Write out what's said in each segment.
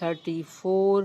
34,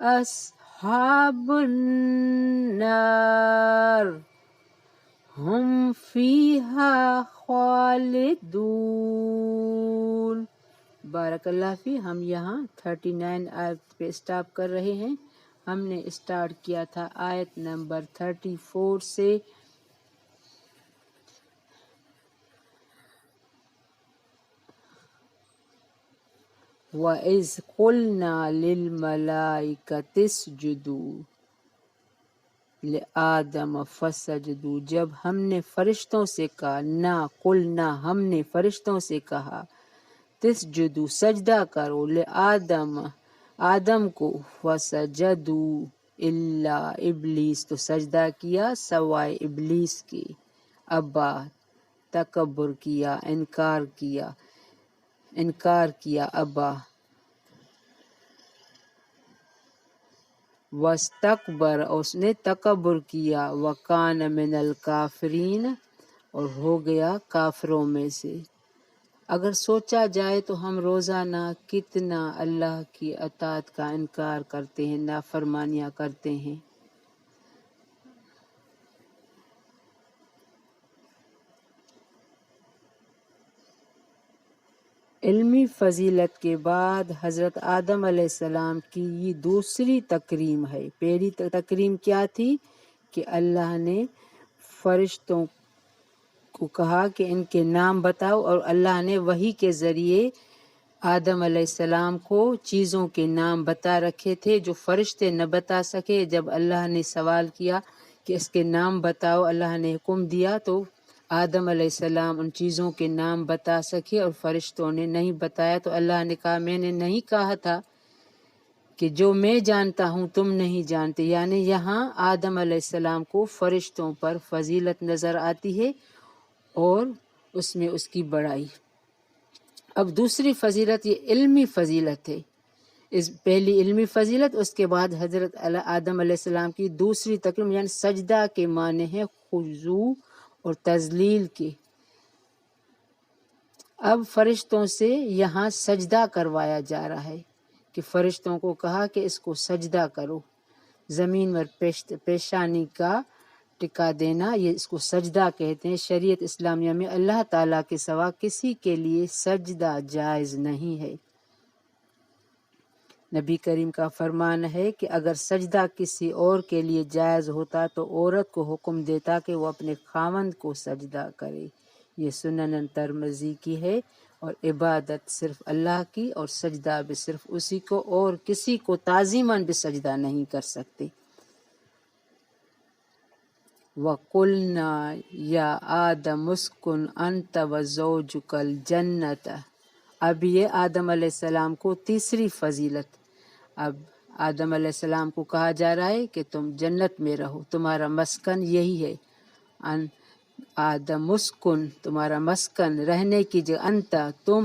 أصحاب النار هم فيها خالدون۔ بارک اللہ فی۔ ہم یہاں 39 آیت پہ اسٹاپ کر رہے ہیں۔ ہم نے اسٹارٹ کیا تھا آیت نمبر 34 سے۔ وَإِذْ قُلْنَا لِلْمَلَائِكَةِ اسْجُدُوا لِآدَمَ فَسَجَدُوا، جب ہم نے فرشتوں سے کہا، نہ قلنا ہم نے فرشتوں سے کہا، تسجدو سجدہ کرو، لآدم آدم کو، فسجدوا الا ابلیس تو سجدہ کیا سوائے ابلیس کے، ابا تکبر کیا، انکار کیا، ابا واستکبر اور اس نے تکبر کیا، وکان من الکافرین اور ہو گیا کافروں میں سے۔ اگر سوچا جائے تو ہم روزانہ کتنا اللہ کی اطاعت کا انکار کرتے ہیں، نافرمانیاں کرتے ہیں۔ علمی فضیلت کے بعد حضرت آدم علیہ السلام کی یہ دوسری تکریم ہے۔ پہلی تکریم کیا تھی کہ اللہ نے فرشتوں کو کہا کہ ان کے نام بتاؤ، اور اللہ نے وحی کے ذریعے آدم علیہ السلام کو چیزوں کے نام بتا رکھے تھے جو فرشتے نہ بتا سکے۔ جب اللہ نے سوال کیا کہ اس کے نام بتاؤ، اللہ نے حکم دیا تو آدم علیہ السلام ان چیزوں کے نام بتا سکے، اور فرشتوں نے نہیں بتایا تو اللہ نے کہا میں نے نہیں کہا تھا کہ جو میں جانتا ہوں تم نہیں جانتے۔ یعنی یہاں آدم علیہ السلام کو فرشتوں پر فضیلت نظر آتی ہے اور اس میں اس کی بڑائی۔ اب دوسری فضیلت یہ علمی فضیلت ہے۔ اس پہلی علمی فضیلت، اس کے بعد حضرت آدم علیہ السلام کی دوسری تکریم، یعنی سجدہ کے معنی ہے خضوع اور تذلیل کے۔ اب فرشتوں سے یہاں سجدہ کروایا جا رہا ہے کہ فرشتوں کو کہا کہ اس کو سجدہ کرو، زمین پر پیشانی کا ٹکا دینا، یہ اس کو سجدہ کہتے ہیں۔ شریعت اسلامیہ میں اللہ تعالیٰ کے سوا کسی کے لیے سجدہ جائز نہیں ہے۔ نبی کریم کا فرمان ہے کہ اگر سجدہ کسی اور کے لیے جائز ہوتا تو عورت کو حکم دیتا کہ وہ اپنے خاوند کو سجدہ کرے۔ یہ سنن ترمذی کی ہے، اور عبادت صرف اللہ کی اور سجدہ بھی صرف اسی کو، اور کسی کو تعظیماً بھی سجدہ نہیں کر سکتے۔ وَقُلْنَا يَا آدَمُ اسْكُنْ أَنْتَ وَزَوْجُكَ الْجَنَّةَ۔ اب یہ آدم علیہ السلام کو تیسری فضیلت، اب آدم علیہ السلام کو کہا جا رہا ہے کہ تم جنت میں رہو، تمہارا مسکن یہی ہے۔ آدم اسکن تمہارا مسکن، رہنے کی جگہ، انتا تم،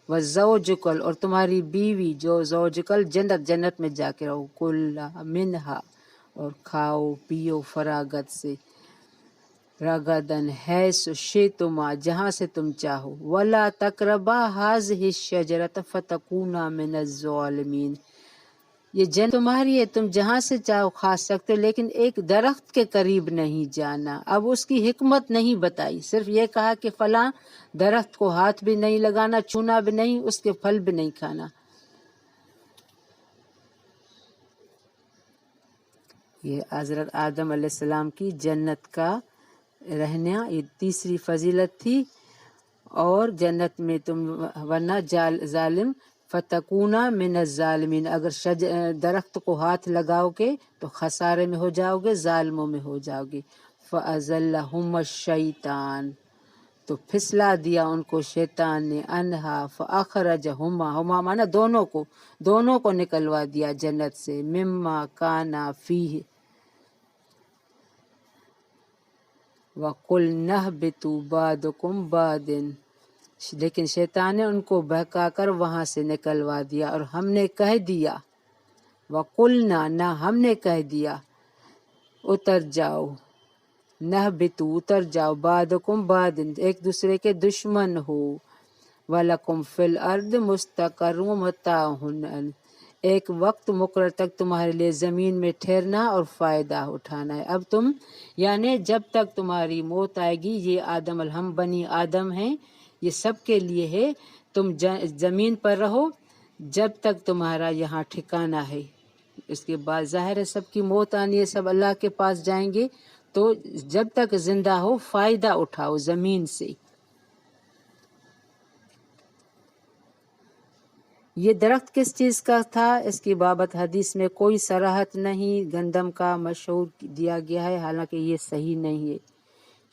وزوجکل اور تمہاری بیوی جو زوجکل جنت میں جا کے رہو، کلا منہا اور کھاؤ پیو فراغت سے، رغدن حیث شئتما جہاں سے تم چاہو، ولا تقربا ہذہ الشجرۃ فتکونا من الظالمین۔ یہ جنت تمہاری ہے، تم جہاں سے چاہو کھا سکتے ہو، لیکن ایک درخت کے قریب نہیں جانا۔ اب اس کی حکمت نہیں بتائی، صرف یہ کہا کہ فلاں درخت کو ہاتھ بھی نہیں لگانا، چھونا بھی نہیں، اس کے پھل بھی نہیں کھانا۔ یہ حضرت آدم علیہ السلام کی جنت کا رہنا یہ تیسری فضیلت تھی۔ اور جنت میں تم ورنہ ظالم، فتکونا من الظالمین، اگر درخت کو ہاتھ لگاؤ گے تو خسارے میں ہو جاؤ گے، ظالموں میں ہو جاؤ گے۔ فَأَزَلَّهُمَ الشَّيْطَانُ تو پھسلا دیا ان کو شیطان نے، انہا فَأَخْرَجَهُمَا ہما مانا دونوں کو نکلوا دیا جنت سے، مما کانا فیہ، وَقُلْنَا اهْبِطُوا بَعْضُكُمْ بَعْضٍ، لیکن شیطان نے ان کو بہکا کر وہاں سے نکلوا دیا، اور ہم نے کہہ دیا، وَقُلْنَا نہ ہم نے کہہ دیا، اتر جاؤ، نہبتو اتر جاؤ، بعضکم بعض ایک دوسرے کے دشمن ہو، وَلَكُمْ فِي الْأَرْضِ مُسْتَقَرٌّ وَمَتَاعٌ، ایک وقت مقرر تک تمہارے لیے زمین میں ٹھہرنا اور فائدہ اٹھانا ہے۔ اب تم یعنی جب تک تمہاری موت آئے گی، یہ آدم ہم بنی آدم ہیں، یہ سب کے لیے ہے، تم زمین پر رہو جب تک تمہارا یہاں ٹھکانہ ہے۔ اس کے بعد ظاہر ہے سب کی موت آنی ہے، سب اللہ کے پاس جائیں گے، تو جب تک زندہ ہو فائدہ اٹھاؤ زمین سے۔ یہ درخت کس چیز کا تھا؟ اس کی بابت حدیث میں کوئی صراحت نہیں، گندم کا مشہور دیا گیا ہے، حالانکہ یہ صحیح نہیں ہے۔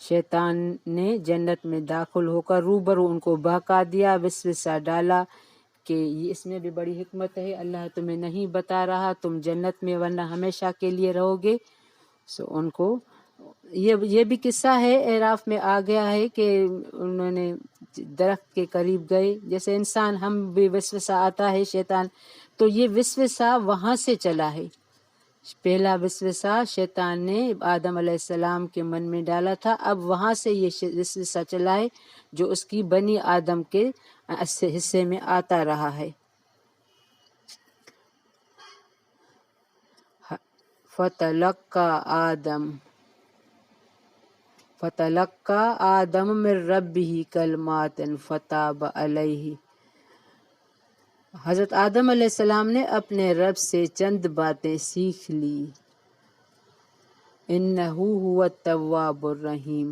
شیطان نے جنت میں داخل ہو کر روبرو ان کو بہکا دیا، وسوسہ ڈالا کہ اس میں بھی بڑی حکمت ہے، اللہ تمہیں نہیں بتا رہا تم جنت میں ورنہ ہمیشہ کے لیے رہو گے۔ ان کو یہ بھی قصہ ہے، اعراف میں آ گیا ہے کہ انہوں نے درخت کے قریب گئے، جیسے انسان ہم بھی وسوسہ آتا ہے شیطان، تو یہ وسوسہ وہاں سے چلا ہے۔ پہلا وسوسہ شیطان نے آدم علیہ السلام کے من میں ڈالا تھا، اب وہاں سے یہ وسوسہ چلا ہے جو اس کی بنی آدم کے حصے میں آتا رہا ہے۔ فتلقى آدم من ربه کلمات فتاب علیہ، حضرت آدم علیہ السلام نے اپنے رب سے چند باتیں سیکھ لی۔ انہ هو التواب الرحیم،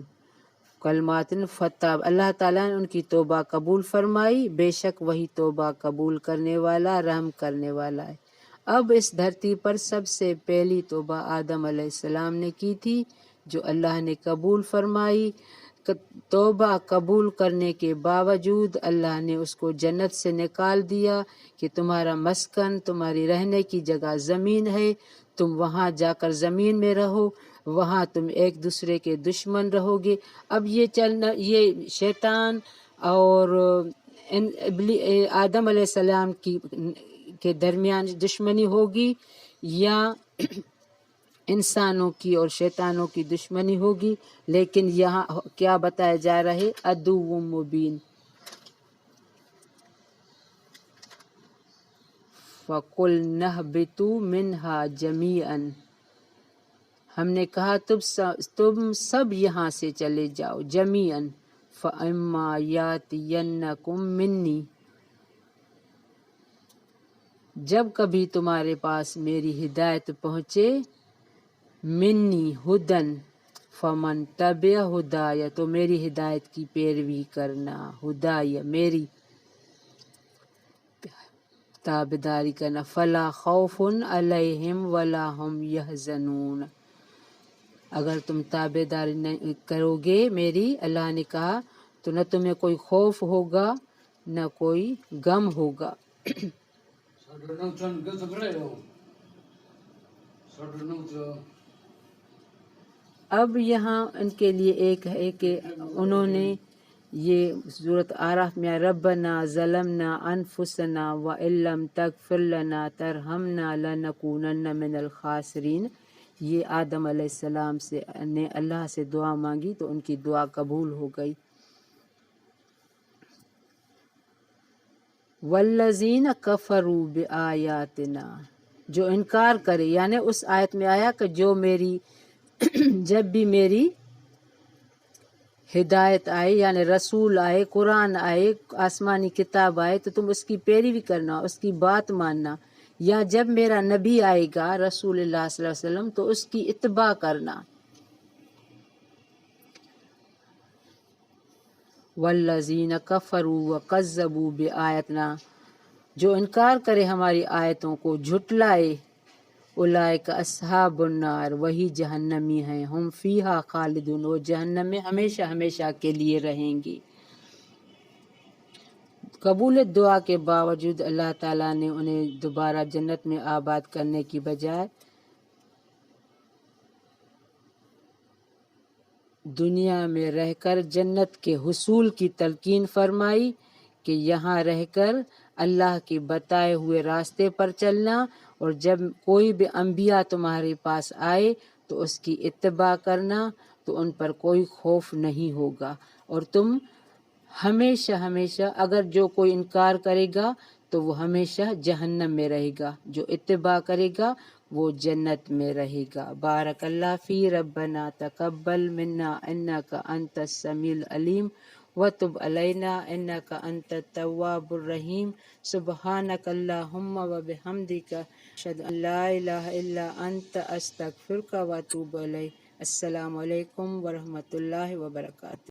کلمات فتاب، اللہ تعالیٰ نے ان کی توبہ قبول فرمائی، بے شک وہی توبہ قبول کرنے والا رحم کرنے والا ہے۔ اب اس دھرتی پر سب سے پہلی توبہ آدم علیہ السلام نے کی تھی جو اللہ نے قبول فرمائی۔ توبہ قبول کرنے کے باوجود اللہ نے اس کو جنت سے نکال دیا کہ تمہارا مسکن، تمہاری رہنے کی جگہ زمین ہے، تم وہاں جا کر زمین میں رہو، وہاں تم ایک دوسرے کے دشمن رہو گے۔ اب یہ شیطان اور آدم علیہ السلام کے درمیان دشمنی ہوگی یا انسانوں کی اور شیطانوں کی دشمنی ہوگی، لیکن یہاں کیا بتایا جا رہا ہے؟ عدو مبین۔ فَقُلْنَا اهْبِطُوا مِنْهَا جَمِيعًا، ہم نے کہا تم سب یہاں سے چلے جاؤ جمیعاً۔ فَإِمَّا يَأْتِيَنَّكُم مِّنِّي، جب کبھی تمہارے پاس میری ہدایت پہنچے، منی ہدن، فمن تبع ہدایہ، تو میری ہدایت کی پیروی کرنا، ہدایہ میری تابعداری کرنا، فلا خوف علیہم ولا ہم یحزنون، اگر تم تابعداری نہیں کرو گے میری، اللہ نے کہا، تو نہ تمہیں کوئی خوف ہوگا نہ کوئی غم ہوگا۔ اب یہاں ان کے لیے ایک ہے کہ انہوں نے یہ سورۃ اعراف میں ربنا ظلمنا انفسنا وان لم تغفر لنا ترحمنا لنکونن من الخاسرین، یہ آدم علیہ السلام نے اللہ سے دعا مانگی تو ان کی دعا قبول ہو گئی۔ والذین کفروا بآیاتنا، جو انکار کرے، یعنی اس آیت میں آیا کہ جب بھی میری ہدایت آئے، یعنی رسول آئے، قرآن آئے، آسمانی کتاب آئے، تو تم اس کی پیروی کرنا، اس کی بات ماننا، یا جب میرا نبی آئے گا رسول اللہ صلی اللہ علیہ وسلم تو اس کی اتباع کرنا۔ والذین کفروا وکذبوا بآیاتنا، جو انکار کرے ہماری آیتوں کو، جھٹلائے، اولئک اصحاب النار، وہی جہنمی ہیں، ہم فیہا خالدون، وہ جہنم میں ہمیشہ ہمیشہ کے لیے رہیں گے۔ قبول دعا کے باوجود اللہ تعالیٰ نے انہیں دوبارہ جنت میں آباد کرنے کی بجائے دنیا میں رہ کر جنت کے حصول کی تلقین فرمائی کہ یہاں رہ کر اللہ کے بتائے ہوئے راستے پر چلنا، اور جب کوئی بھی انبیاء تمہارے پاس آئے تو اس کی اتباع کرنا، تو ان پر کوئی خوف نہیں ہوگا، اور تم ہمیشہ ہمیشہ اگر جو کوئی انکار کرے گا تو وہ ہمیشہ جہنم میں رہے گا، جو اتباع کرے گا وہ جنت میں رہے گا۔ بارک اللہ فی ربنا تقبل منا انک انت السمیع العلیم وتب علینا انک انت التواب الرحیم۔ سبحانک اللہم وبحمدک اشہد ان لا الہ الا انت استغفرک واتوب الیک۔ السلام علیکم ورحمۃ اللہ وبرکاتہ۔